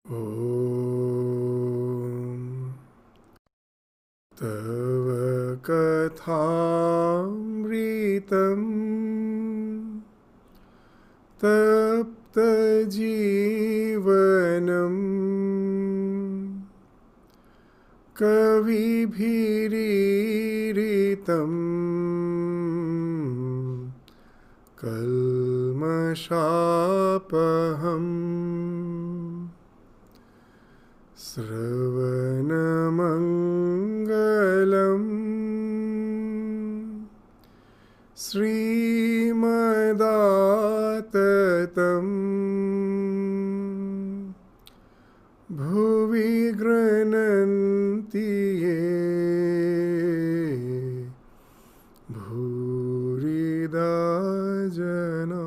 Om Tava Kathamritam Tapta Jivanam Kavibhiriritam Kalmashapaham Sravanamangalam Srimadatam Bhuvi Grananti Ye Bhurida Jana.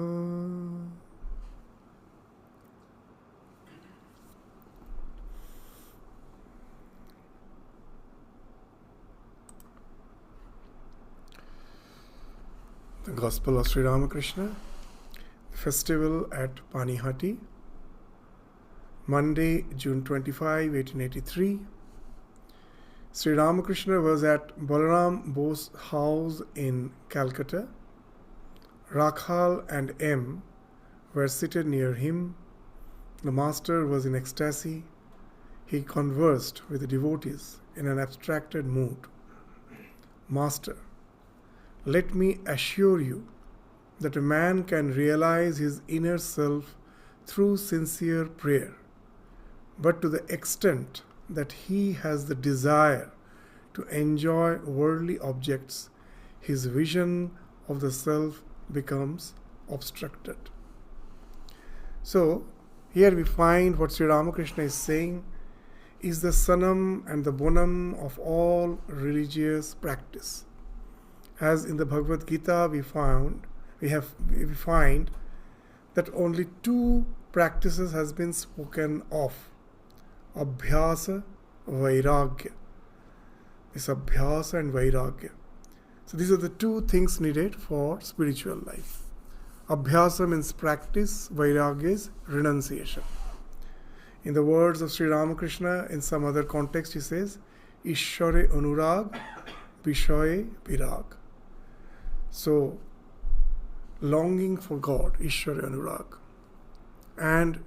The Gospel of Sri Ramakrishna, festival at Panihati, Monday, June 25, 1883. Sri Ramakrishna was at Balaram Bose's house in Calcutta. Rakhal and M were seated near him. The master was in ecstasy. He conversed with the devotees in an abstracted mood. Master, let me assure you that a man can realize his inner self through sincere prayer, but to the extent that he has the desire to enjoy worldly objects, his vision of the self becomes obstructed. So, here we find what Sri Ramakrishna is saying is the sanam and the bonum of all religious practice. As in the Bhagavad Gita we find that only two practices has been spoken of: Abhyasa, Vairagya. This Abhyasa and Vairagya. So these are the two things needed for spiritual life. Abhyasa means practice, Vairagya is renunciation. In the words of Sri Ramakrishna, in some other context he says, Ishware Anurag, Vishaye Virag. So, longing for God, Ishwara Anurag, and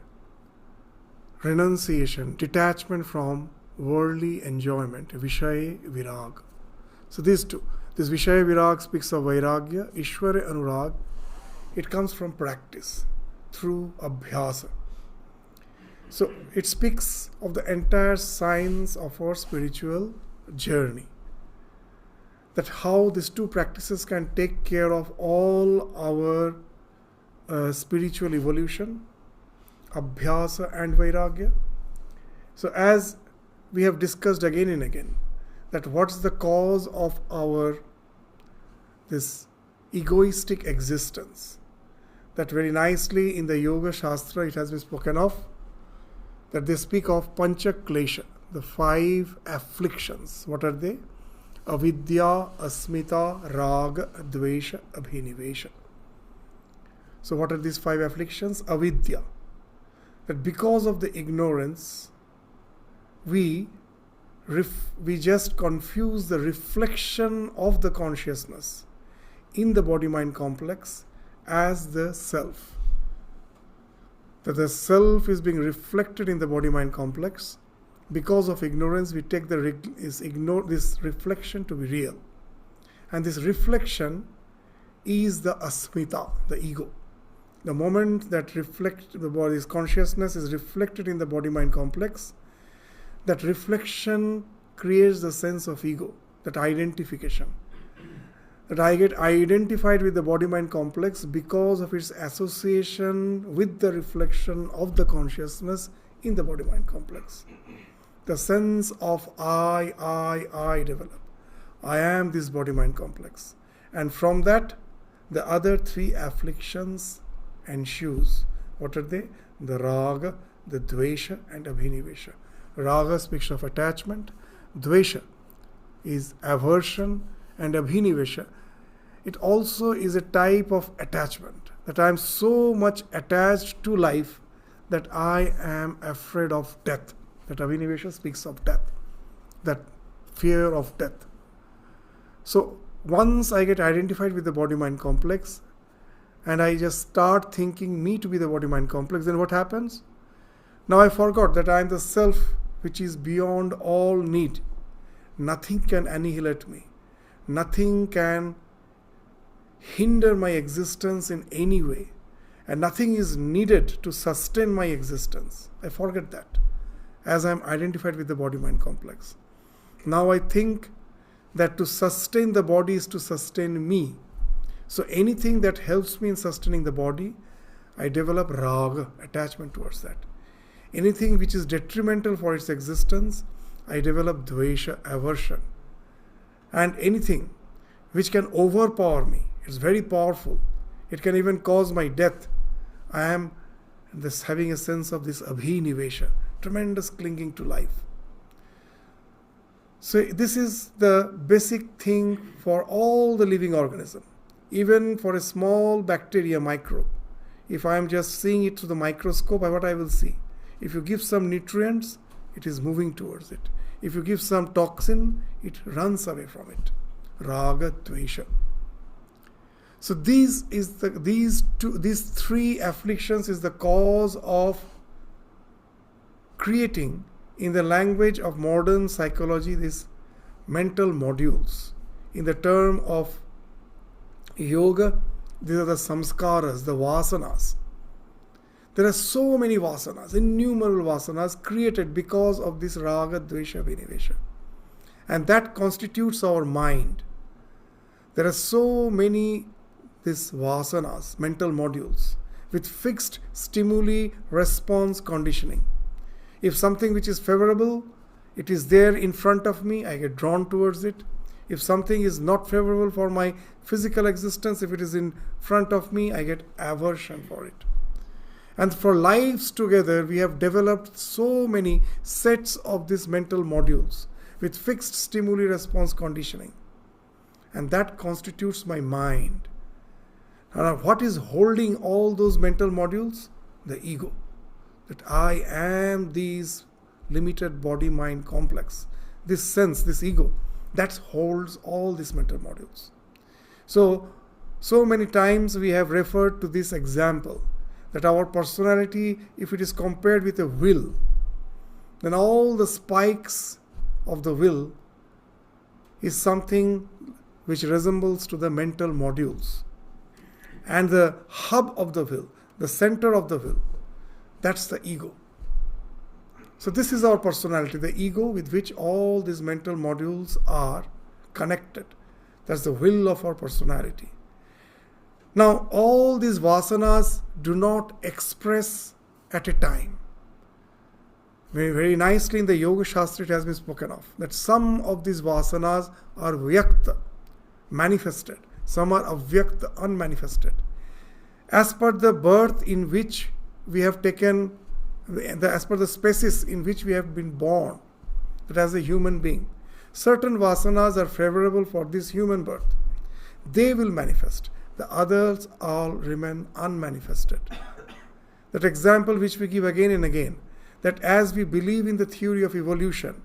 renunciation, detachment from worldly enjoyment, Vishaya Virag. So these two. This Vishaya Virag speaks of Vairagya, Ishwara Anurag. It comes from practice, through Abhyasa. So it speaks of the entire science of our spiritual journey. That how these two practices can take care of all our spiritual evolution, Abhyasa and Vairagya. So as we have discussed again and again, that what's the cause of our this egoistic existence, that very nicely in the Yoga Shastra it has been spoken of, that they speak of Pancha Klesha, the 5 afflictions. What are they? Avidya, Asmita, Raga, Dvesha, Abhinivesha. So what are these 5 afflictions? Avidya. That because of the ignorance, we just confuse the reflection of the consciousness in the body-mind complex as the self. That the self is being reflected in the body-mind complex. Because of ignorance, we take this reflection to be real. And this reflection is the asmita, the ego. The moment that the body's consciousness is reflected in the body-mind complex, that reflection creates the sense of ego, that identification. That I get identified with the body-mind complex because of its association with the reflection of the consciousness in the body-mind complex. The sense of I develop. I am this body-mind complex. And from that, the other 3 afflictions ensues. What are they? The Raga, the Dvesha and Abhinivesha. Raga speaks of attachment. Dvesha is aversion. And Abhinivesha, it also is a type of attachment. That I am so much attached to life that I am afraid of death. That Abhinivesha speaks of death, that fear of death. So once I get identified with the body-mind complex and I just start thinking me to be the body-mind complex, then what happens? Now I forgot that I am the self which is beyond all need. Nothing can annihilate me. Nothing can hinder my existence in any way. And nothing is needed to sustain my existence. I forget that as I am identified with the body-mind complex. Now I think that to sustain the body is to sustain me. So anything that helps me in sustaining the body, I develop raga, attachment towards that. Anything which is detrimental for its existence, I develop dvesha, aversion. And anything which can overpower me, it's very powerful. It can even cause my death. I am having a sense of this abhinivesha, tremendous clinging to life. So this is the basic thing for all the living organism. Even for a small bacteria, microbe, if I am just seeing it through the microscope, what I will see? If you give some nutrients, it is moving towards it. If you give some toxin, it runs away from it. Raga, dvesha. So these three afflictions is the cause of creating, in the language of modern psychology, these mental modules. In the term of yoga, these are the samskaras, the vasanas. There are so many vasanas, innumerable vasanas created because of this raga, dvesha, abhinivesha. And that constitutes our mind. There are so many these vasanas, mental modules, with fixed stimuli response conditioning. If something which is favorable, it is there in front of me, I get drawn towards it. If something is not favorable for my physical existence, if it is in front of me, I get aversion for it. And for lives together, we have developed so many sets of these mental modules with fixed stimuli response conditioning. And that constitutes my mind. Now, what is holding all those mental modules? The ego. That I am these limited body-mind complex. This sense, this ego, that holds all these mental modules. So many times we have referred to this example, that our personality, if it is compared with a will, then all the spikes of the will is something which resembles to the mental modules. And the hub of the will, the center of the will, that's the ego. So this is our personality, the ego with which all these mental modules are connected. That's the will of our personality. Now, all these vasanas do not express at a time. Very, very nicely in the Yoga Shastra it has been spoken of, that some of these vasanas are vyakta, manifested. Some are avyakta, unmanifested. As per the birth in which we have taken, as per the species in which we have been born, that as a human being, certain vasanas are favorable for this human birth. They will manifest. The others all remain unmanifested. That example which we give again and again, that as we believe in the theory of evolution,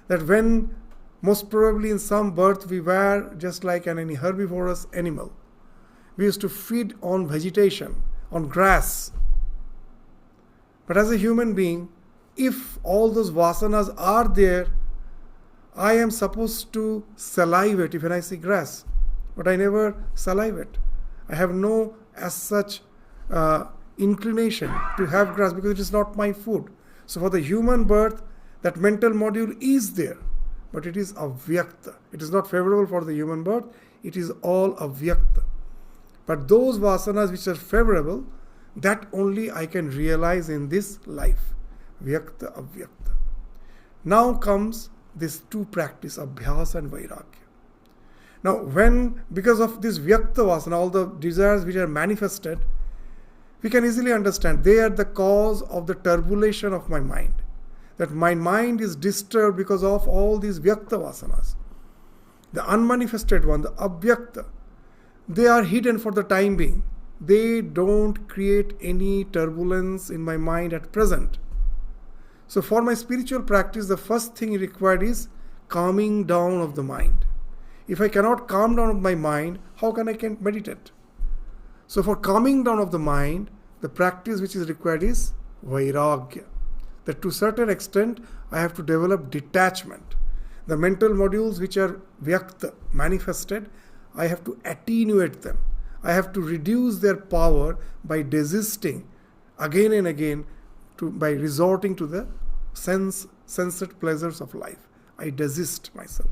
that when most probably in some birth we were just like any herbivorous animal. We used to feed on vegetation, on grass. But as a human being, if all those vasanas are there, I am supposed to salivate if when I see grass. But I never salivate. I have no as such inclination to have grass because it is not my food. So for the human birth, that mental module is there. But it is avyakta. It is not favorable for the human birth. It is all avyakta. But those vasanas which are favorable, that only I can realize in this life. Vyakta, avyakta. Now comes this two practice, abhyasa and vairagya. Now because of this vyakta vasana, all the desires which are manifested, we can easily understand they are the cause of the turbulation of my mind. That my mind is disturbed because of all these vyakta vasanas. The unmanifested one, the abhyakta, they are hidden for the time being. they don't create any turbulence in my mind at present. So for my spiritual practice, the first thing required is calming down of the mind. If I cannot calm down my mind, how can I meditate? So for calming down of the mind, the practice which is required is vairagya. That to a certain extent, I have to develop detachment. The mental modules which are vyakta, manifested, I have to attenuate them. I have to reduce their power by desisting again and again by resorting to the sensate pleasures of life. I desist myself.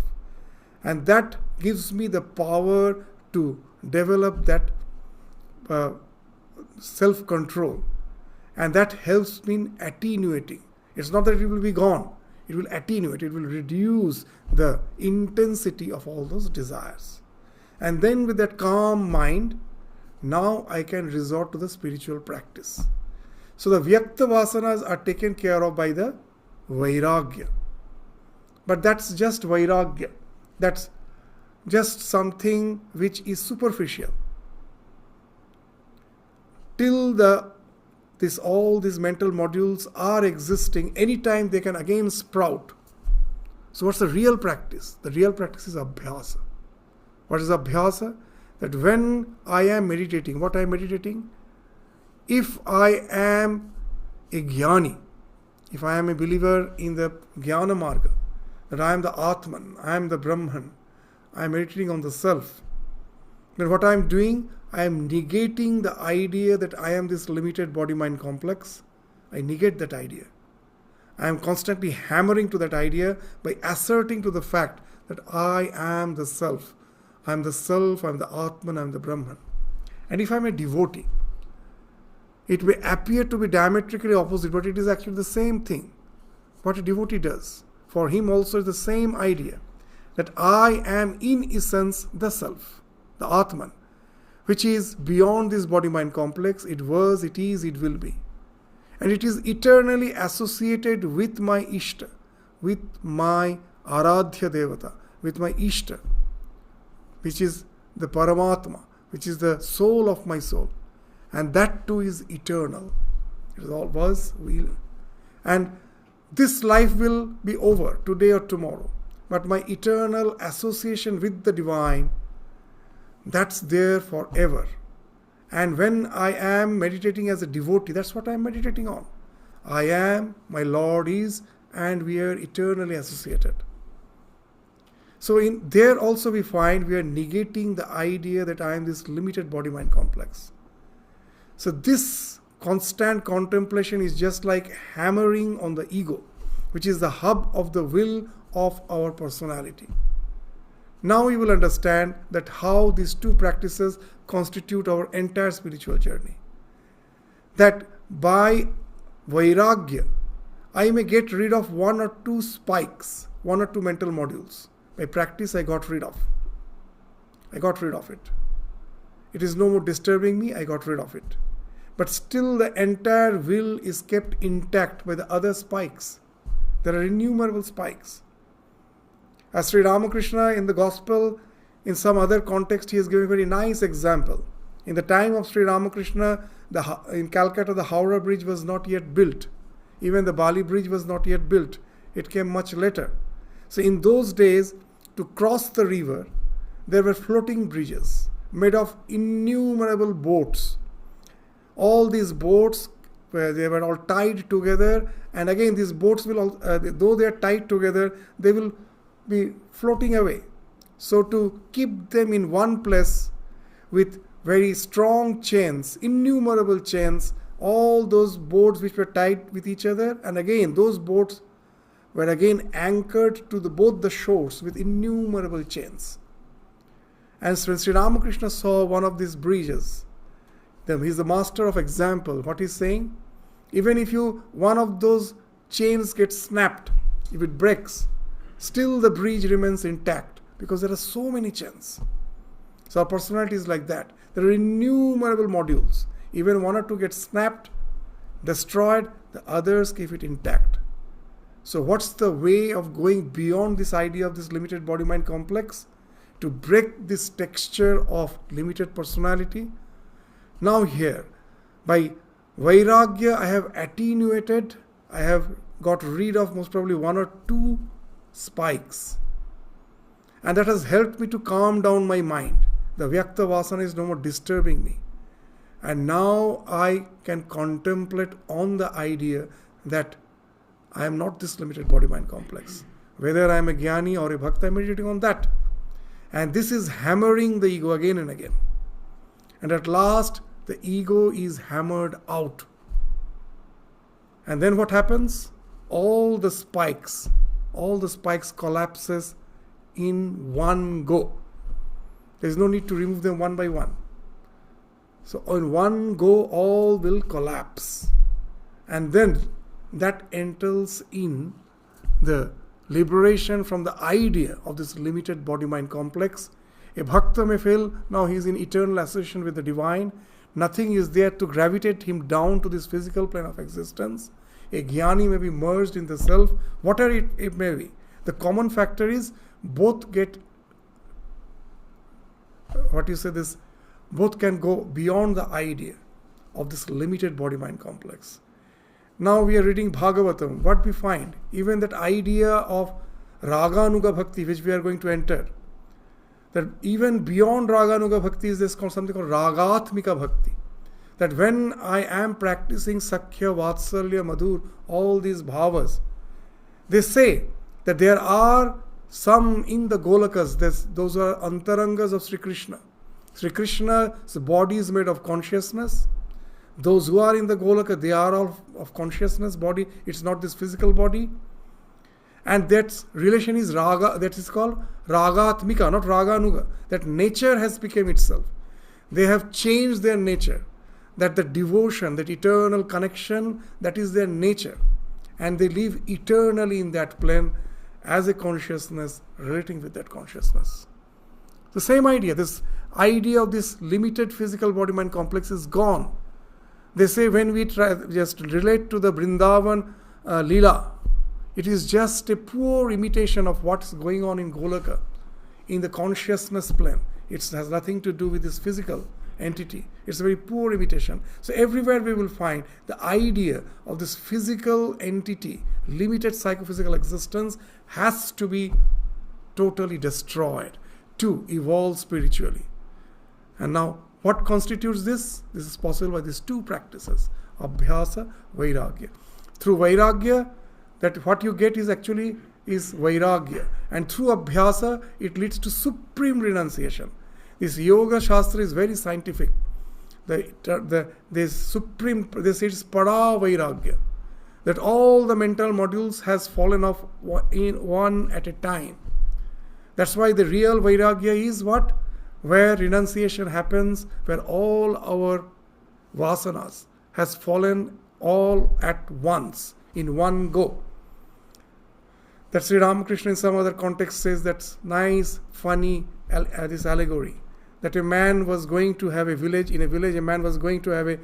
And that gives me the power to develop that self-control. And that helps me in attenuating. It's not that it will be gone. It will attenuate. It will reduce the intensity of all those desires. And then with that calm mind, now I can resort to the spiritual practice. So the vyakta vasanas are taken care of by the vairagya. But that's just vairagya. That's just something which is superficial. Till all these mental modules are existing, anytime they can again sprout. So what's the real practice? The real practice is abhyasa. What is abhyasa? That when I am meditating, what I am meditating? If I am a jnani, if I am a believer in the jnana marga, that I am the Atman, I am the Brahman, I am meditating on the self, then what I am doing, I am negating the idea that I am this limited body-mind complex. I negate that idea. I am constantly hammering to that idea by asserting to the fact that I am the self. I am the self, I am the Atman, I am the Brahman. And if I am a devotee, it may appear to be diametrically opposite, but it is actually the same thing. What a devotee does, for him also is the same idea, that I am in essence the self, the Atman, which is beyond this body-mind complex. It was, it is, it will be. And it is eternally associated with my Ishta, with my Aradhya Devata, with my Ishta, which is the Paramatma, which is the soul of my soul. And that too is eternal. It all was, will. And this life will be over today or tomorrow. But my eternal association with the divine, that's there forever. And when I am meditating as a devotee, that's what I am meditating on. I am, my Lord is, and we are eternally associated. So in there also we find we are negating the idea that I am this limited body-mind complex. So this constant contemplation is just like hammering on the ego, which is the hub of the will of our personality. Now you will understand that how these two practices constitute our entire spiritual journey. That by vairagya, I may get rid of one or two spikes, one or two mental modules. By practice, I got rid of it. It is no more disturbing me, I got rid of it. But still the entire will is kept intact by the other spikes. There are innumerable spikes. As Sri Ramakrishna in the Gospel, in some other context, he has given a very nice example. In the time of Sri Ramakrishna, in Calcutta, the Howrah Bridge was not yet built. Even the Bali Bridge was not yet built. It came much later. So in those days, to cross the river, there were floating bridges made of innumerable boats. All these boats, they were all tied together, and again these boats will, though they are tied together, they will be floating away. So to keep them in one place with very strong chains, innumerable chains, all those boats which were tied with each other, and again those boats were again anchored to both the shores with innumerable chains. And when Sri Ramakrishna saw one of these bridges, he is the master of example. What he's saying, even if one of those chains gets snapped, if it breaks, still the bridge remains intact because there are so many chains. So our personality is like that. There are innumerable modules. Even one or two get snapped, destroyed, the others keep it intact. So what's the way of going beyond this idea of this limited body-mind complex? To break this texture of limited personality, Now here, by Vairagya, I have attenuated, I have got rid of most probably one or two spikes. And that has helped me to calm down my mind. The Vyakta Vasana is no more disturbing me. And now I can contemplate on the idea that I am not this limited body-mind complex. Whether I am a Jnani or a Bhakta, I am meditating on that. And this is hammering the ego again and again. And at last, the ego is hammered out. And then what happens? All the spikes collapses in one go. There is no need to remove them one by one. So in one go, all will collapse. And then that enters in the liberation from the idea of this limited body-mind complex. A Bhakta may feel now he is in eternal association with the divine. Nothing is there to gravitate him down to this physical plane of existence. A Jnani may be merged in the self, whatever it may be. The common factor is both get, both can go beyond the idea of this limited body-mind complex. Now we are reading Bhagavatam. What we find, even that idea of Raganuga Bhakti, which we are going to enter, that even beyond Raganuga Bhakti is something called Ragatmika Bhakti. That when I am practicing Sakhya, Vatsalya, Madhur, all these bhavas, they say that there are some in the Golakas, those are antarangas of Sri Krishna. Sri Krishna's body is made of consciousness. Those who are in the Golaka, they are all of consciousness body. It's not this physical body. And that relation is Raga, that is called Ragatmika, not Raganuga. That nature has become itself. They have changed their nature. That the devotion, that eternal connection, that is their nature. And they live eternally in that plane as a consciousness, relating with that consciousness. The same idea, this idea of this limited physical body-mind complex is gone. They say when we try just relate to the Vrindavan Leela, it is just a poor imitation of what's going on in Golaka, in the consciousness plane. It has nothing to do with this physical entity. It's a very poor imitation. So everywhere we will find the idea of this physical entity, limited psychophysical existence, has to be totally destroyed to evolve spiritually. And now, what constitutes this? This is possible by these two practices, Abhyasa, Vairagya. Through Vairagya, that what you get is actually is Vairagya. And through Abhyasa, it leads to supreme renunciation. This Yoga Shastra is very scientific. They say it's Pada Vairagya. That all the mental modules has fallen off in one at a time. That's why the real Vairagya is what? Where renunciation happens, where all our vasanas has fallen all at once, in one go. That Sri Ramakrishna in some other context says that's nice, funny, this allegory. That a man was going to have a village, a man was going to have a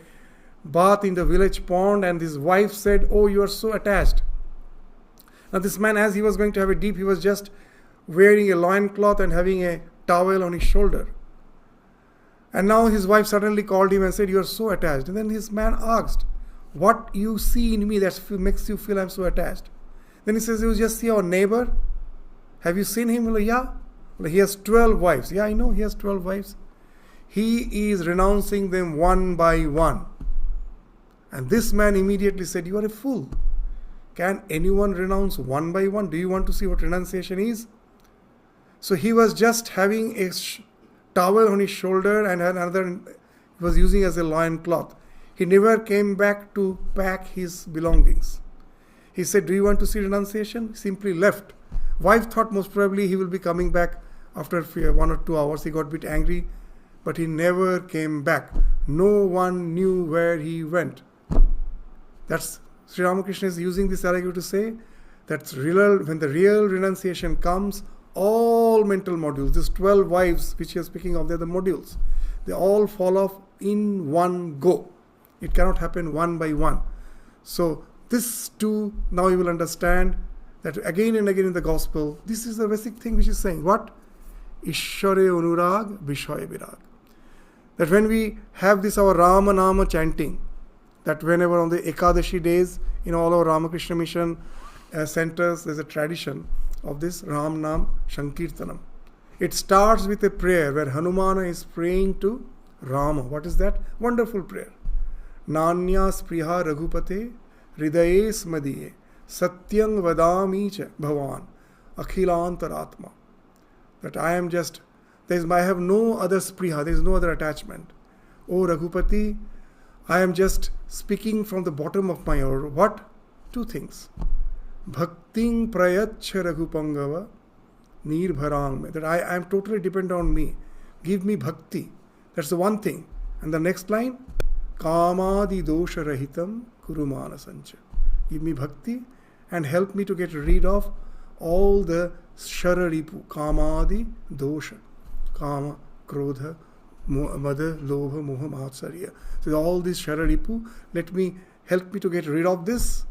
bath in the village pond, and his wife said, "Oh, you are so attached." Now this man, as he was going to have a dip, he was just wearing a loincloth and having a towel on his shoulder. And now his wife suddenly called him and said, "You are so attached." And then his man asked, "What you see in me that makes you feel I'm so attached?" Then he says, "You just see our neighbor. Have you seen him?" Well, yeah. Well, he has 12 wives. Yeah, I know he has 12 wives. He is renouncing them one by one. And this man immediately said, "You are a fool. Can anyone renounce one by one? Do you want to see what renunciation is?" So he was just having a towel on his shoulder and another he was using as a loin cloth. He never came back to pack his belongings. He said, "Do you want to see renunciation?" He simply left. Wife thought most probably he will be coming back after 1 or 2 hours. He got a bit angry, but he never came back. No one knew where he went. That's Sri Ramakrishna is using this allegory to say that when the real renunciation comes, all mental modules, these 12 wives which he is speaking of, they're the modules. They all fall off in one go. It cannot happen one by one. So this too, now you will understand that again and again in the gospel, this is the basic thing which is saying what? Ishware Anurag, Vishaya Virag. That when we have this our Rama Nama chanting, that whenever on the Ekadashi days, in all our Ramakrishna mission centers, there's a tradition of this Ram Nam Shankirtanam. It starts with a prayer where Hanumana is praying to Rama. What is that? Wonderful prayer. Nanya spriha raghupate hridaye smadiye satyang vadami cha bhavan akhilantaratma. That I am just, I have no other spriha, there is no other attachment. O Raghupati, I am just speaking from the bottom of my heart. What? Two things. Bhakting prayachha raghupangava nirbharang me. That I am totally dependent on me. Give me bhakti. That's the one thing. And the next line, kamadi dosha rahitam kurumana sancha. Give me bhakti and help me to get rid of all the shararipu, kamadi dosha, kama, krodha, mada, lobha, moha, matsarya. So all these shararipu, help me to get rid of this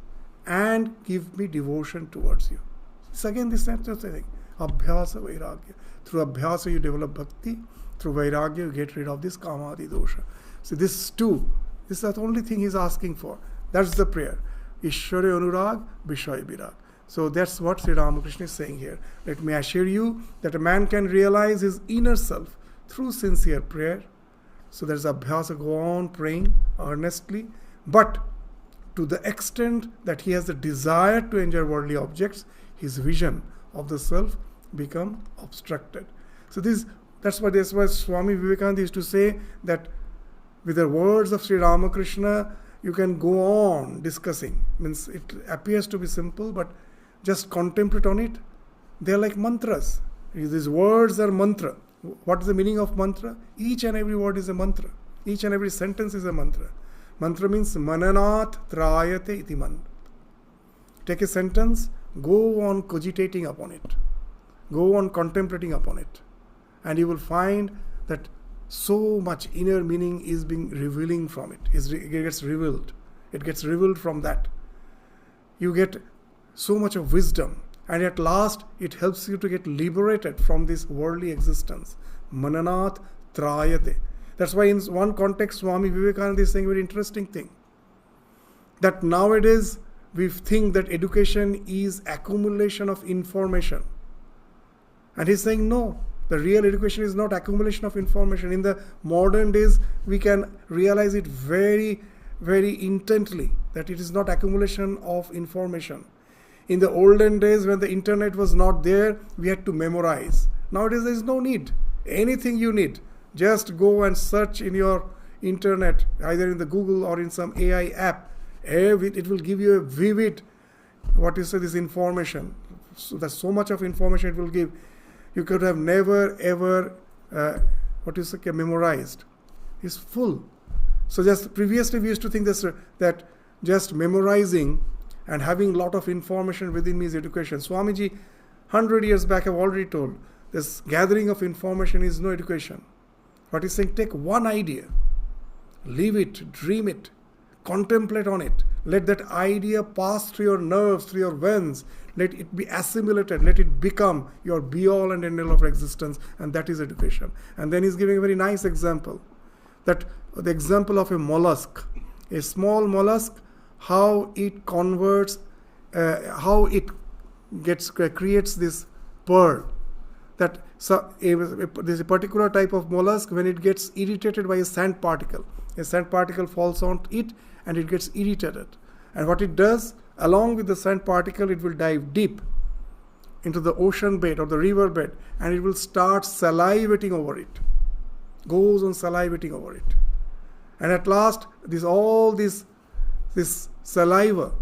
and give me devotion towards you. It's again this same thing. Abhyasa vairagya. Through abhyasa you develop bhakti. Through vairagya you get rid of this kamadi dosha. So this is the only thing he's asking for. That's the prayer. Ishware anurag, Vishaya virag. So that's what Sri Ramakrishna is saying here. Let me assure you that a man can realize his inner self through sincere prayer. So there's abhyasa, go on praying earnestly. But to the extent that he has the desire to enjoy worldly objects, his vision of the self become obstructed. So that's why Swami Vivekananda used to say that with the words of Sri Ramakrishna, you can go on discussing. Means it appears to be simple, but just contemplate on it. They are like mantras. These words are mantra. What is the meaning of mantra? Each and every word is a mantra. Each and every sentence is a mantra. Mantra means mananat trayate iti mantra. Take a sentence, go on cogitating upon it. Go on contemplating upon it. And you will find that so much inner meaning is being revealing from it. It gets revealed. It gets revealed from that. You get so much of wisdom. And at last, it helps you to get liberated from this worldly existence. Mananat trayate. That's why in one context, Swami Vivekananda is saying a very interesting thing. That nowadays, we think that education is accumulation of information. And he's saying, no, the real education is not accumulation of information. In the modern days, we can realize it very, very intently, that it is not accumulation of information. In the olden days, when the internet was not there, we had to memorize. Nowadays, there is no need. Anything you need, just go and search in your internet, either in the Google or in some AI app. It will give you a vivid, this information. So there's so much of information it will give. You could have never ever, memorized. It's full. So just previously we used to think that just memorizing and having a lot of information within me is education. Swamiji, 100 years back, I've already told, this gathering of information is no education. What he's saying, take one idea, live it, dream it, contemplate on it. Let that idea pass through your nerves, through your veins. Let it be assimilated. Let it become your be-all and end-all of existence. And that is education. And then he's giving a very nice example. That the example of a mollusk. A small mollusk, how it converts, how it creates this pearl. That there's a particular type of mollusk, when it gets irritated by a sand particle falls on it and it gets irritated. And what it does, along with the sand particle, it will dive deep into the ocean bed or the river bed, and it will start salivating over it. Goes on salivating over it. And at last, this saliva,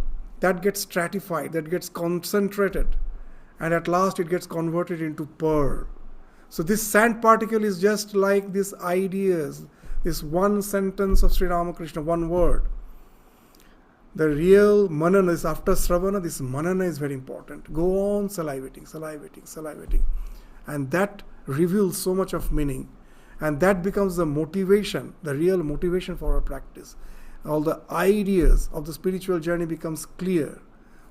that gets stratified, that gets concentrated, and at last it gets converted into pearl. So this sand particle is just like these ideas, this one sentence of Sri Ramakrishna, one word. The real manana is after Sravana, this manana is very important. Go on salivating. And that reveals so much of meaning. And that becomes the motivation, the real motivation for our practice. All the ideas of the spiritual journey becomes clear.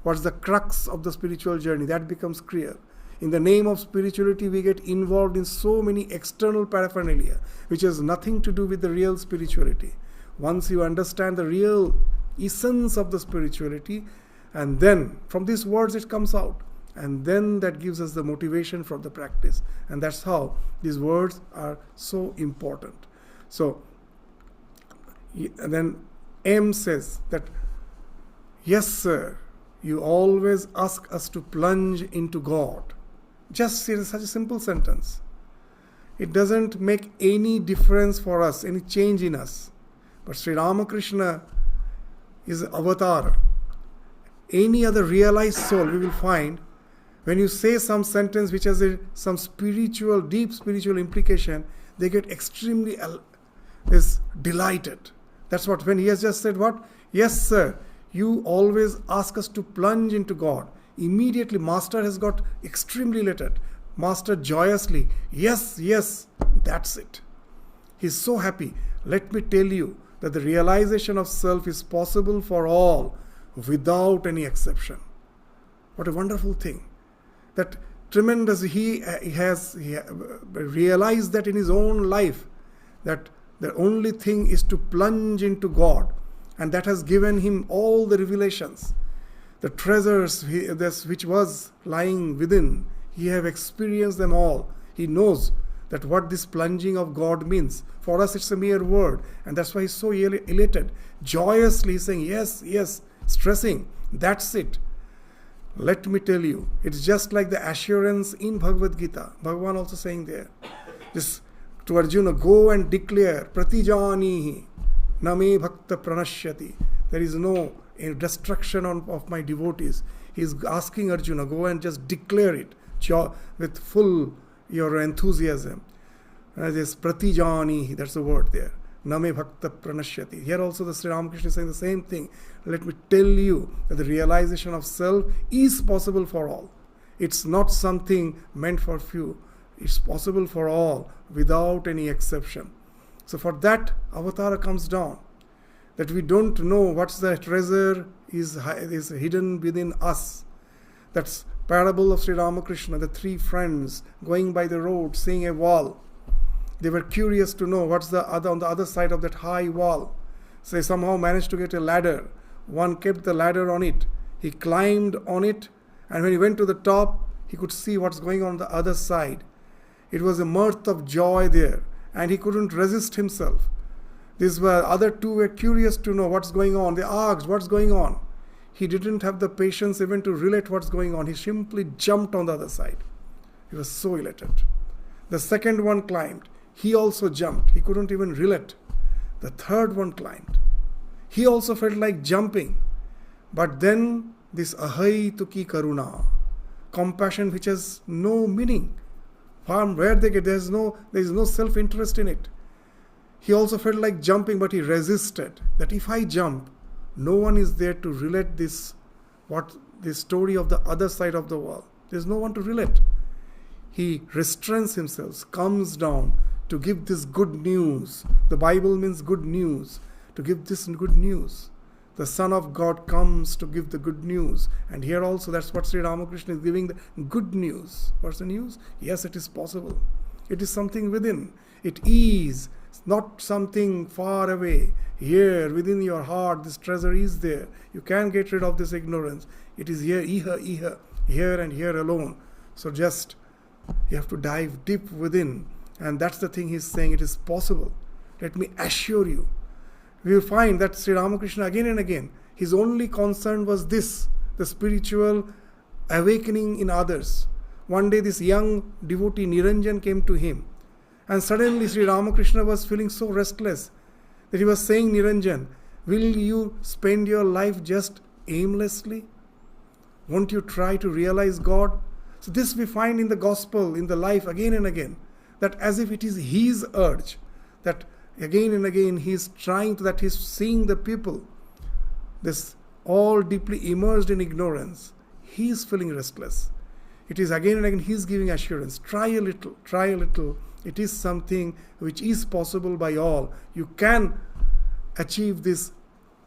What's the crux of the spiritual journey? That becomes clear. In the name of spirituality, we get involved in so many external paraphernalia, which has nothing to do with the real spirituality. Once you understand the real essence of the spirituality, and then from these words it comes out, and then that gives us the motivation for the practice. And that's how these words are so important. So and then M says that, yes sir, you always ask us to plunge into God. Just such a simple sentence. It doesn't make any difference for us, any change in us. But Sri Ramakrishna is avatar. Any other realized soul, we will find, when you say some sentence which has some spiritual, deep spiritual implication, they get extremely delighted. That's what, when he has just said what? Yes sir, you always ask us to plunge into God. Immediately Master has got extremely elated. Master joyously, yes, yes, that's it. He's so happy. Let me tell you that the realization of self is possible for all without any exception. What a wonderful thing. That tremendous, he has realized that in his own life, that the only thing is to plunge into God. And that has given him all the revelations. The treasures which was lying within, he have experienced them all. He knows that what this plunging of God means. For us it's a mere word, and that's why he's so elated. Joyously saying, yes, yes, stressing, that's it. Let me tell you, it's just like the assurance in Bhagavad Gita. Bhagavan also saying there, this to Arjuna, go and declare, pratijanihi, name bhakta pranashyati. There is no destruction of my devotees. He is asking Arjuna, go and just declare it with full your enthusiasm. This pratijani, that's the word there. Name bhakta pranashyati. Here also the Sri Ramakrishna is saying the same thing. Let me tell you that the realization of self is possible for all. It's not something meant for few. It's possible for all without any exception. So for that, Avatara comes down. That we don't know what's the treasure is hidden within us. That's parable of Sri Ramakrishna, the three friends going by the road, seeing a wall. They were curious to know what's on the other side of that high wall. So they somehow managed to get a ladder. One kept the ladder on it. He climbed on it, and when he went to the top, he could see what's going on the other side. It was a mirth of joy there, and he couldn't resist himself. These other two were curious to know what's going on. They asked, what's going on? He didn't have the patience even to relate what's going on. He simply jumped on the other side. He was so elated. The second one climbed. He also jumped. He couldn't even relate. The third one climbed. He also felt like jumping. But then this ahai tuki karuna, compassion which has no meaning. From where they get, there is no self-interest in it. He also felt like jumping, but he resisted. That if I jump, no one is there to relate this story of the other side of the wall. There's no one to relate. He restrains himself, comes down to give this good news. The Bible means good news. To give this good news. The Son of God comes to give the good news. And here also, that's what Sri Ramakrishna is giving, the good news. What's the news? Yes, it is possible. It is something within. It is not something far away. Here, within your heart, this treasure is there. You can't get rid of this ignorance. It is here, here and here alone. So just, you have to dive deep within. And that's the thing he's saying, it is possible. Let me assure you. We will find that Sri Ramakrishna again and again, his only concern was this, the spiritual awakening in others. One day this young devotee Niranjan came to him, and suddenly Sri Ramakrishna was feeling so restless that he was saying, Niranjan, will you spend your life just aimlessly? Won't you try to realize God? So this we find in the gospel, in the life again and again, that as if it is his urge, that again and again he's seeing the people, this all deeply immersed in ignorance. He's feeling restless. It is again and again he's giving assurance. Try a little. It is something which is possible by all. You can achieve this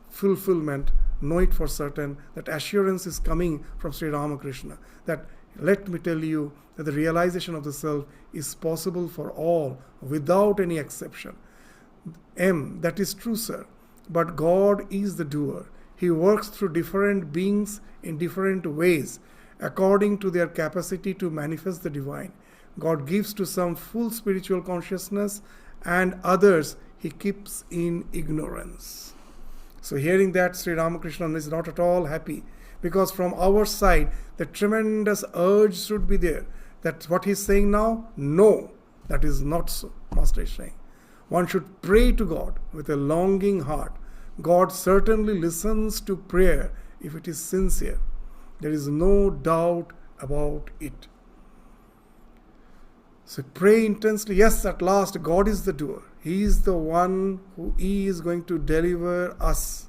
fulfillment. Know it for certain that assurance is coming from Sri Ramakrishna. That Let me tell you that the realization of the self is possible for all without any exception. That is true, sir. But God is the doer. He works through different beings in different ways according to their capacity to manifest the divine. God gives to some full spiritual consciousness and others He keeps in ignorance. So hearing that, Sri Ramakrishna is not at all happy, because from our side the tremendous urge should be there. That's what he's saying now. No, that is not so, Master is saying. One should pray to God with a longing heart. God certainly listens to prayer if it is sincere. There is no doubt about it. So pray intensely. Yes, at last God is the doer. He is the one who is going to deliver us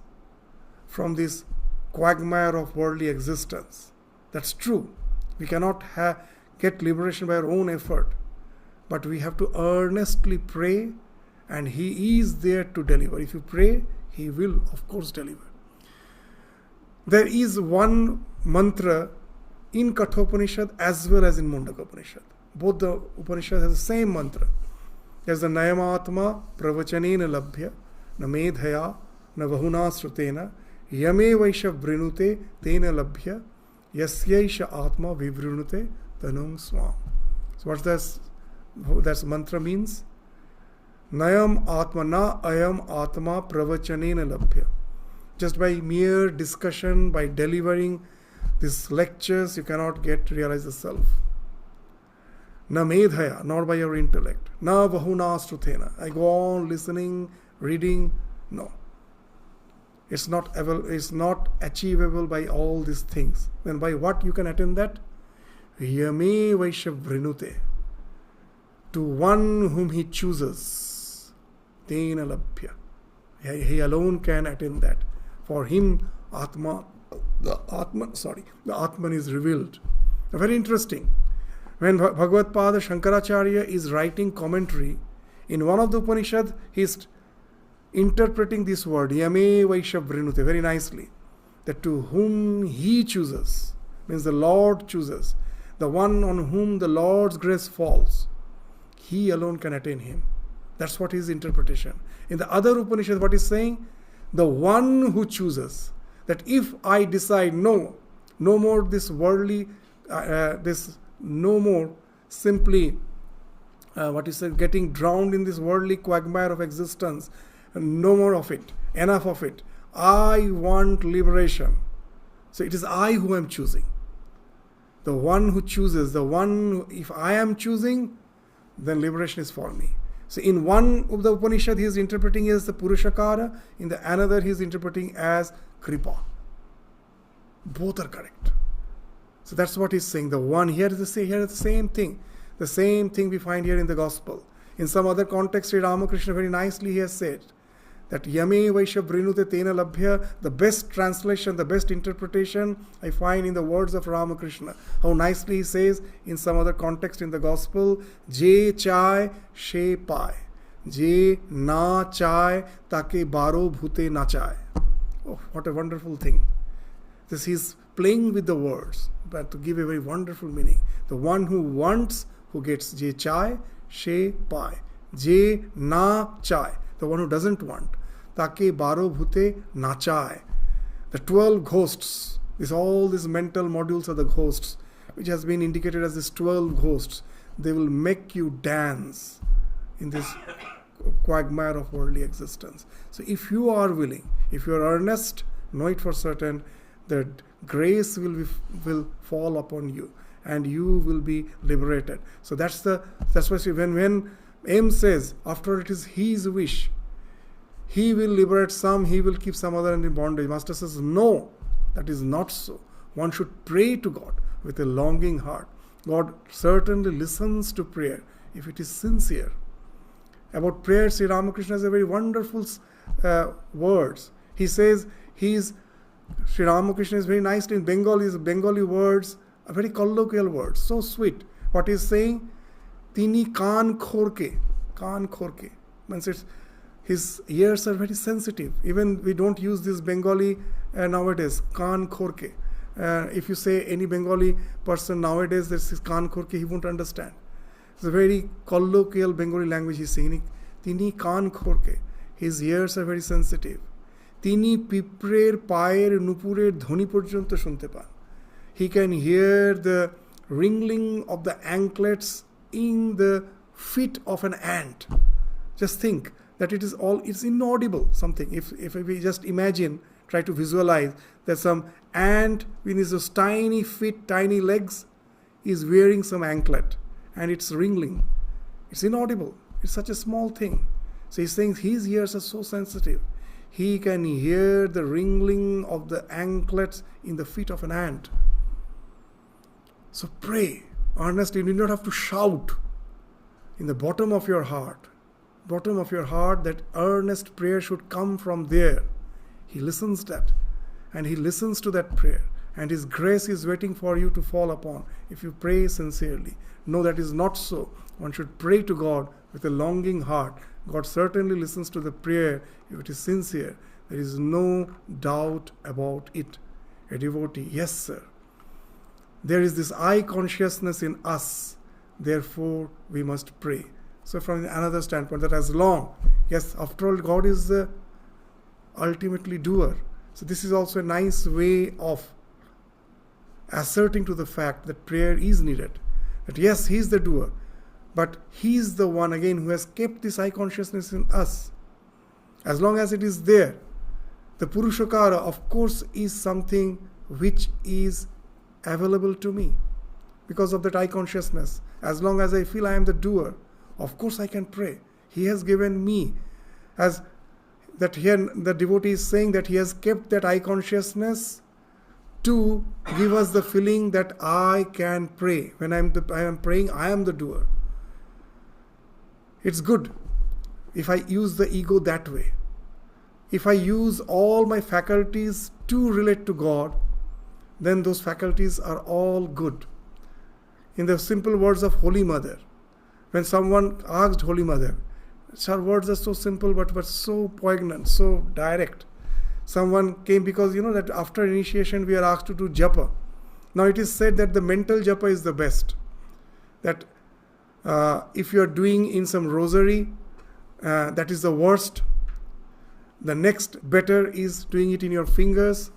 from this quagmire of worldly existence. That's true. We cannot get liberation by our own effort, but we have to earnestly pray, and He is there to deliver. If you pray, He will, of course, deliver. There is one mantra in Kathopanishad as well as in Mundaka Upanishad. Both the Upanishads have the same mantra. There's the Nayamatma pravachanena labhya na medhaya na vahuna srutena yame vaisha vrinute tena labhya yasyaisha atma vivrinute tanum swam. So what that mantra means? Nayam atma na ayam atma pravachanena labhya. Just by mere discussion, by delivering these lectures, you cannot realize the self. Na medhaya, not by your intellect. Na vahuna struthena. I go on listening, reading. No. It's not achievable by all these things. Then by what you can attain that? Yame vaisha vrinute. To one whom He chooses. Tena labhya. He alone can attain that. For him, the Atman is revealed. Very interesting. When Bhagavad Pada Shankaracharya is writing commentary, in one of the Upanishads, he is interpreting this word, Yame Vaisha Vrinute, very nicely. That to whom He chooses, means the Lord chooses, the one on whom the Lord's grace falls, He alone can attain Him. That's what his interpretation. In the other Upanishad, what is saying? The one who chooses. That if I decide, no more this worldly, no more simply, getting drowned in this worldly quagmire of existence, no more of it, enough of it. I want liberation. So it is I who am choosing. The one who chooses, if I am choosing, then liberation is for me. So in one of the Upanishad, he is interpreting as the Purushakara, in the another he is interpreting as Kripa. Both are correct. So that's what he's saying. The one here is the same thing. The same thing we find here in the Gospel. In some other context, Sri Ramakrishna very nicely he has said that Yame Vaisha Vrinute Tena Labhya, the best translation, the best interpretation I find in the words of Ramakrishna. How nicely he says in some other context in the Gospel, Je chai she pai, Je na chai take baro bhute na chai. Oh, what a wonderful thing. This is playing with the words, but to give a very wonderful meaning. The one who wants, who gets Je chai she pai, Je na chai. The one who doesn't want. Take baro bhute nachai. The 12 ghosts, all these mental modules of the ghosts, which has been indicated as these 12 ghosts, they will make you dance in this quagmire of worldly existence. So if you are willing, if you are earnest, know it for certain that grace will fall upon you and you will be liberated. So that's why when M says, after it is his wish, he will liberate some, he will keep some other in bondage. Master says, no, that is not so. One should pray to God with a longing heart. God certainly listens to prayer if it is sincere. About prayer, Sri Ramakrishna has a very wonderful words. He says, Sri Ramakrishna is very nicely in Bengali. His Bengali words are very colloquial words, so sweet. What he is saying, Tini kaan khorke. Means his ears are very sensitive. Even we don't use this Bengali nowadays, kaan khorke. If you say any Bengali person nowadays, this is Kaan Khorke, he won't understand. It's a very colloquial Bengali language he's saying. Tini Kaan Khorke. His ears are very sensitive. Tini piprer payer nupurer dhoni porjonto shunte pan. He can hear the ringling of the anklets in the feet of an ant. Just think that it's inaudible something. If we just imagine, try to visualize that some ant with his tiny feet, tiny legs is wearing some anklet and it's ringling. It's inaudible. It's such a small thing. So he's saying his ears are so sensitive. He can hear the ringling of the anklets in the feet of an ant. So pray earnestly. You do not have to shout. In the bottom of your heart, that earnest prayer should come from there. He listens that, and he listens to that prayer, and his grace is waiting for you to fall upon if you pray sincerely. No, that is not so. One should pray to God with a longing heart. God certainly listens to the prayer if it is sincere. There is no doubt about it. A devotee, yes sir. There is this I consciousness in us. Therefore, we must pray. So from another standpoint, that as long, yes, after all, God is the ultimately doer. So this is also a nice way of asserting to the fact that prayer is needed. That yes, He is the doer, but He is the one again who has kept this I consciousness in us. As long as it is there, the Purushakara, of course, is something which is available to me because of that I consciousness. As long as I feel I am the doer, of course I can pray. He has given me, as that here the devotee is saying that he has kept that I consciousness to give us the feeling that I can pray. When I am praying, I am the doer. It's good if I use the ego that way. If I use all my faculties to relate to God, then those faculties are all good. In the simple words of Holy Mother, when someone asked Holy Mother, her words are so simple but so poignant, so direct. Someone came because that after initiation we are asked to do japa. Now it is said that the mental japa is the best. That if you are doing in some rosary, that is the worst. The next better is doing it in your fingers,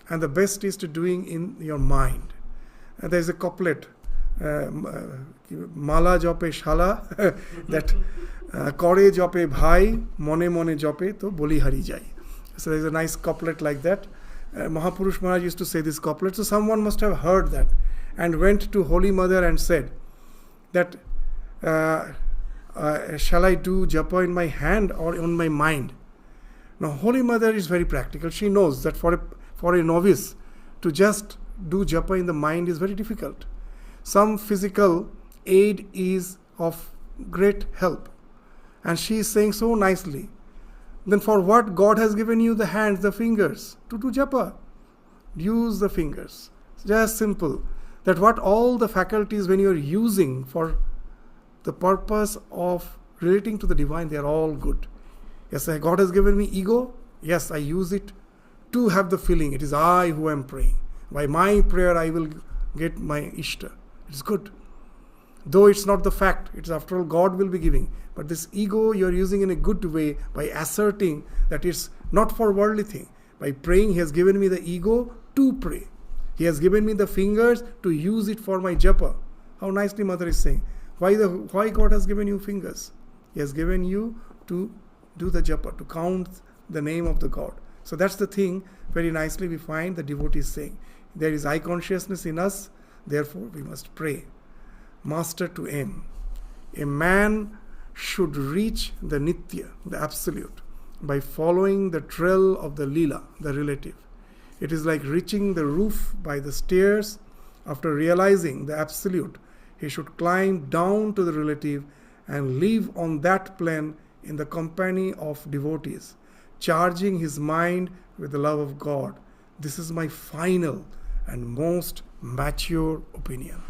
and the best is to doing in your mind. And there is a couplet, Mala jope shala, that kore jope bhai, mone mone jope to boli hari jai. So there is a nice couplet like that. Mahapurush Maharaj used to say this couplet. So someone must have heard that and went to Holy Mother and said that shall I do japa in my hand or on my mind? Now Holy Mother is very practical. She knows that for a novice to just do japa in the mind is very difficult. Some physical aid is of great help. And she is saying so nicely, then for what God has given you the hands, the fingers, to do japa? Use the fingers. It's just simple. That what all the faculties when you are using for the purpose of relating to the divine, they are all good. Yes, God has given me ego. Yes, I use it to have the feeling it is I who am praying. By my prayer I will get my Ishta. It's good. Though it's not the fact, it's after all God will be giving. But this ego you are using in a good way by asserting that it's not for worldly thing. By praying, He has given me the ego to pray. He has given me the fingers to use it for my japa. How nicely Mother is saying. Why God has given you fingers? He has given you to do the japa, to count the name of the God. So that's the thing, very nicely we find the devotees saying. There is I consciousness in us, therefore we must pray. Master to aim. A man should reach the Nitya, the Absolute, by following the trail of the Leela, the relative. It is like reaching the roof by the stairs. After realizing the Absolute, he should climb down to the relative and live on that plane in the company of devotees, charging his mind with the love of God. This is my final and most mature opinion.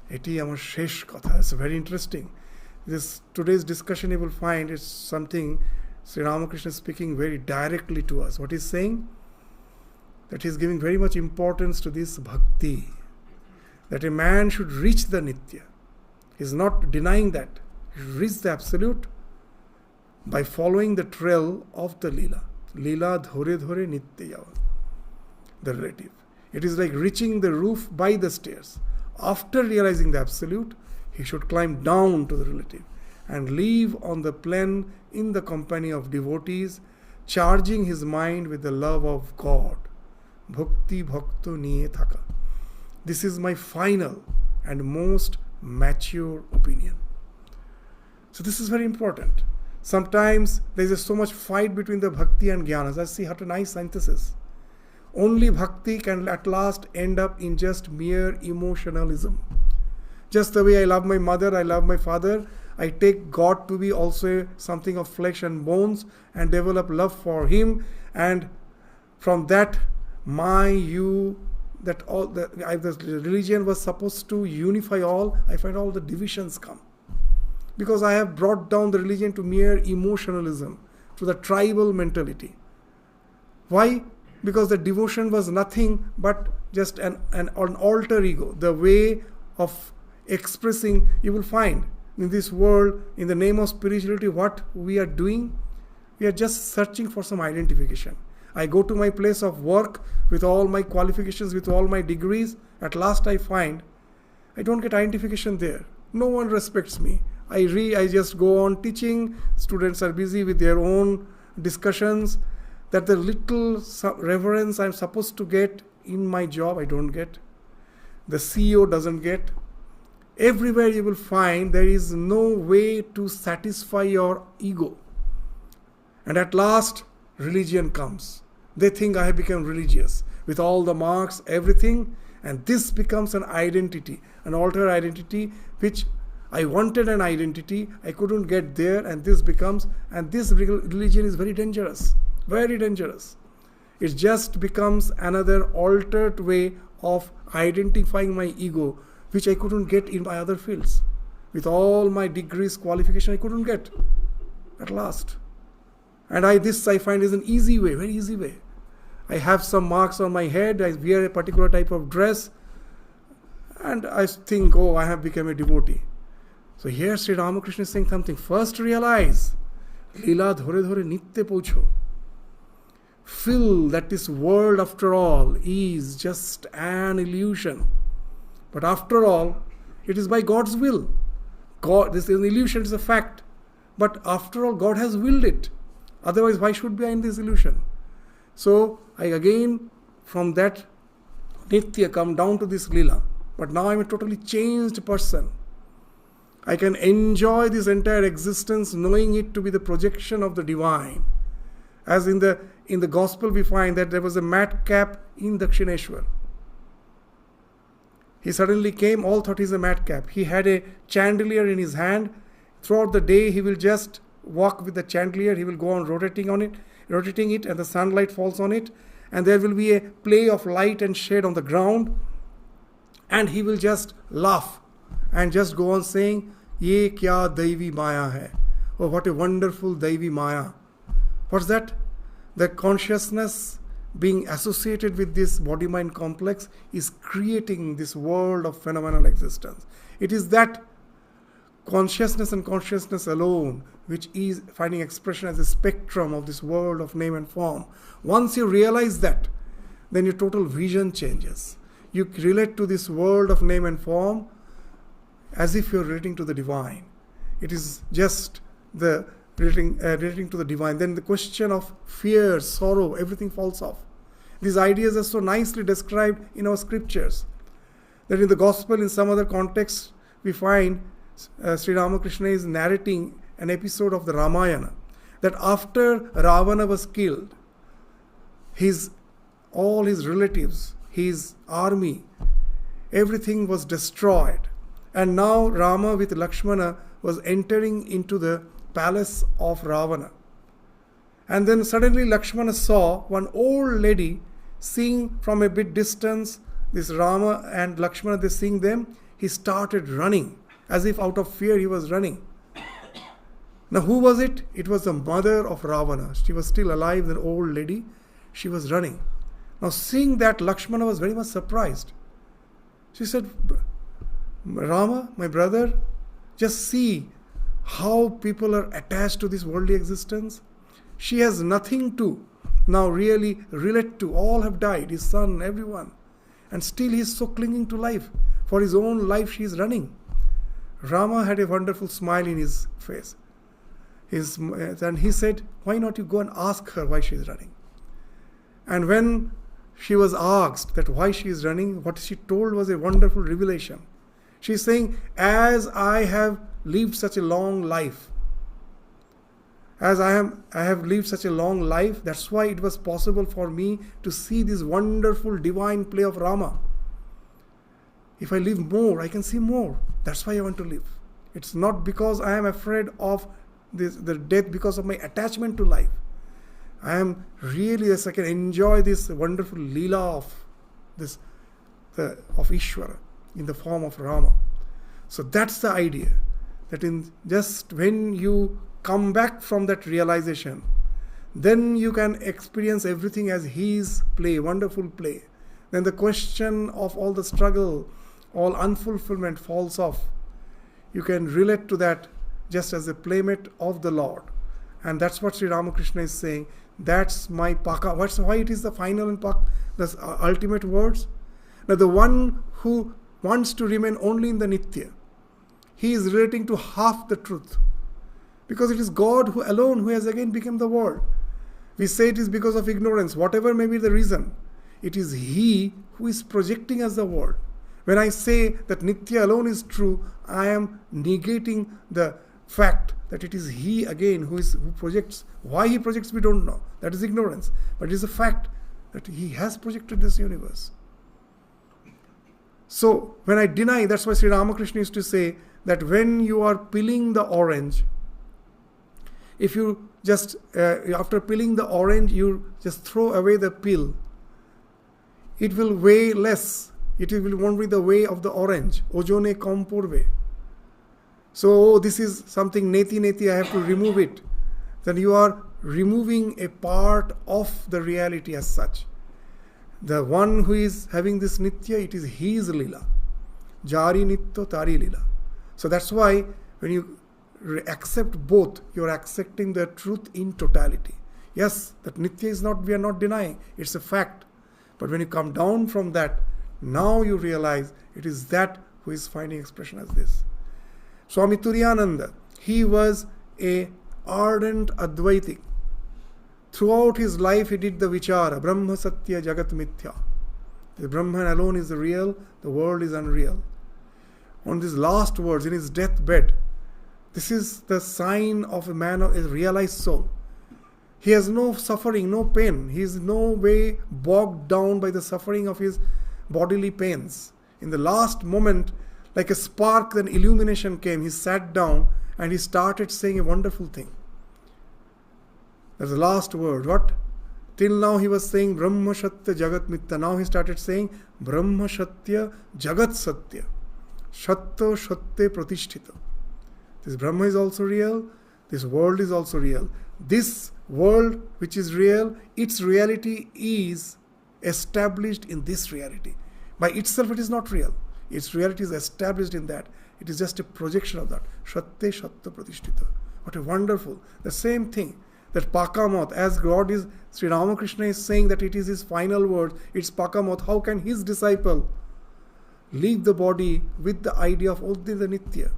Eti amar shesh kotha. It's very interesting. Today's discussion you will find is something Sri Ramakrishna is speaking very directly to us. What he's saying? that he is giving very much importance to this bhakti, that a man should reach the nitya. He is not denying that. He should reach the absolute by following the trail of the lila. Lila dhore dhore nitya yavan. The relative. It is like reaching the roof by the stairs. After realizing the absolute, he should climb down to the relative and live on the plain in the company of devotees, charging his mind with the love of God. Bhakti bhakto niye thaka. This is my final and most mature opinion. So this is very important. Sometimes there is so much fight between the bhakti and jnana. I see how a nice synthesis. Only bhakti can at last end up in just mere emotionalism. Just the way I love my mother, I love my father, I take God to be also something of flesh and bones and develop love for Him, and from that the religion was supposed to unify all, I find all the divisions come. Because I have brought down the religion to mere emotionalism, to the tribal mentality. Why? Because the devotion was nothing but just an alter ego, the way of expressing. You will find in this world, in the name of spirituality, what we are doing, we are just searching for some identification. I go to my place of work with all my qualifications, with all my degrees. At last I find I don't get identification there. No one respects me. I just go on teaching. Students are busy with their own discussions. That the little reverence I'm supposed to get in my job, I don't get. The CEO doesn't get. Everywhere you will find there is no way to satisfy your ego. And at last, religion comes. They think I have become religious with all the marks, everything, and this becomes an identity, an altered identity, which I wanted an identity, I couldn't get there, and this religion is very dangerous, very dangerous. It just becomes another altered way of identifying my ego, which I couldn't get in my other fields. With all my degrees, qualification, I couldn't get at last. And I find is an easy way, very easy way. I have some marks on my head, I wear a particular type of dress, and I think, I have become a devotee. So here Sri Ramakrishna is saying something. First realize, Lila dhore dhore nitya pocho. Feel that this world after all is just an illusion. But after all, it is by God's will. This is an illusion, it is a fact. But after all, God has willed it. Otherwise, why should be I in this illusion? So, I again, from that Nitya, come down to this Lila. But now I am a totally changed person. I can enjoy this entire existence knowing it to be the projection of the divine. As in the gospel we find that there was a madcap in Dakshineshwar. He suddenly came, all thought he's a madcap. He had a chandelier in his hand. Throughout the day he will just walk with the chandelier, he will go on rotating it, and the sunlight falls on it, and there will be a play of light and shade on the ground, and he will just laugh and just go on saying, Ye kya daivi maya hai. Oh, what a wonderful daivi maya. What's that? The consciousness being associated with this body-mind complex is creating this world of phenomenal existence. It is that consciousness and consciousness alone which is finding expression as a spectrum of this world of name and form. Once you realize that, then your total vision changes. You relate to this world of name and form as if you're relating to the divine. It is just the relating to the divine. Then the question of fear, sorrow, everything falls off. These ideas are so nicely described in our scriptures that in the gospel, in some other context, we find Sri Ramakrishna is narrating an episode of the Ramayana, that after Ravana was killed, all his relatives, his army, everything was destroyed. And now Rama with Lakshmana was entering into the palace of Ravana. And then suddenly Lakshmana saw one old lady seeing from a bit distance, this Rama and Lakshmana, they seeing them. He started running, as if out of fear he was running. Now who was it? It was the mother of Ravana. She was still alive, an old lady. She was running. Now seeing that, Lakshmana was very much surprised. She said, Rama, my brother, just see how people are attached to this worldly existence. She has nothing to now really relate to. All have died, his son, everyone. And still he is so clinging to life. For his own life she is running. Rama had a wonderful smile in his face. And he said, why not you go and ask her why she is running? And when she was asked that why she is running, what she told was a wonderful revelation. She is saying, as I have lived such a long life, I have lived such a long life, that's why it was possible for me to see this wonderful divine play of Rama. If I live more, I can see more. That's why I want to live. It's not because I am afraid of the death because of my attachment to life. I am really, as I can enjoy this wonderful Leela of Ishvara in the form of Rama. So that's the idea. That in just when you come back from that realization, then you can experience everything as his play, wonderful play. Then the question of all the struggle, all unfulfillment falls off. You can relate to that just as a playmate of the Lord. And that's what Sri Ramakrishna is saying. That's my paka. That's why it is the final and the ultimate words. Now the one who wants to remain only in the Nitya, he is relating to half the truth. Because it is God who alone who has again become the world. We say it is because of ignorance, whatever may be the reason. It is he who is projecting as the world. When I say that Nitya alone is true, I am negating the fact that it is he again who projects. Why he projects we don't know. That is ignorance. But it is a fact that he has projected this universe. So when I deny, that's why Sri Ramakrishna used to say that when you are peeling the orange, if you just, after peeling the orange, you just throw away the peel, it will weigh less. It won't be the way of the orange. Ojone kam porbe. So this is something neti, I have to remove it. Then you are removing a part of the reality as such. The one who is having this Nitya, it is his Lila. Jari Nitto Tari Lila. So that's why when you accept both, you are accepting the truth in totality. Yes, that Nitya is not, we are not denying. It's a fact. But when you come down from that, now you realize it is that who is finding expression as this. Swami Turiyananda, he was a ardent Advaitik. Throughout his life he did the vichara, Brahma Satya Jagat Mithya. The Brahman alone is the real, the world is unreal. On these last words, in his deathbed, this is the sign of a man of a realized soul. He has no suffering, no pain. He is no way bogged down by the suffering of his bodily pains. In the last moment, like a spark, then illumination came. He sat down and he started saying a wonderful thing. That's the last word. What? Till now he was saying Brahma Satya Jagat Mithya. Now he started saying Brahma Satya Jagat Satya. Shatto Shatte Pratishtita. This Brahma is also real. This world is also real. This world which is real, its reality is established in this reality. By itself it is not real. Its reality is established in that. It is just a projection of that. Shatte Shatta Pratishtita. What a wonderful. The same thing. That Pakamat, as God is, Sri Ramakrishna is saying that it is his final word. It's Pakamat. How can his disciple leave the body with the idea of only the Nitya?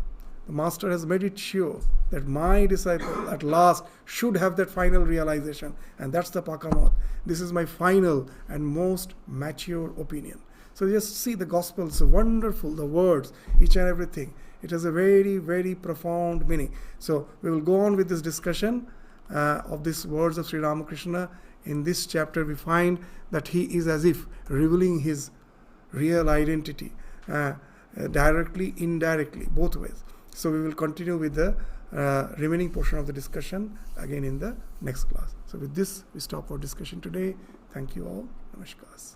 The Master has made it sure that my disciple at last should have that final realization. And that's the Pakamat. This is my final and most mature opinion. So just see the Gospels, wonderful, the words, each and everything. It has a very, very profound meaning. So we will go on with this discussion of these words of Sri Ramakrishna. In this chapter we find that he is as if revealing his real identity, directly, indirectly, both ways. So we will continue with the remaining portion of the discussion again in the next class. So with this, we stop our discussion today. Thank you all. Namaskar.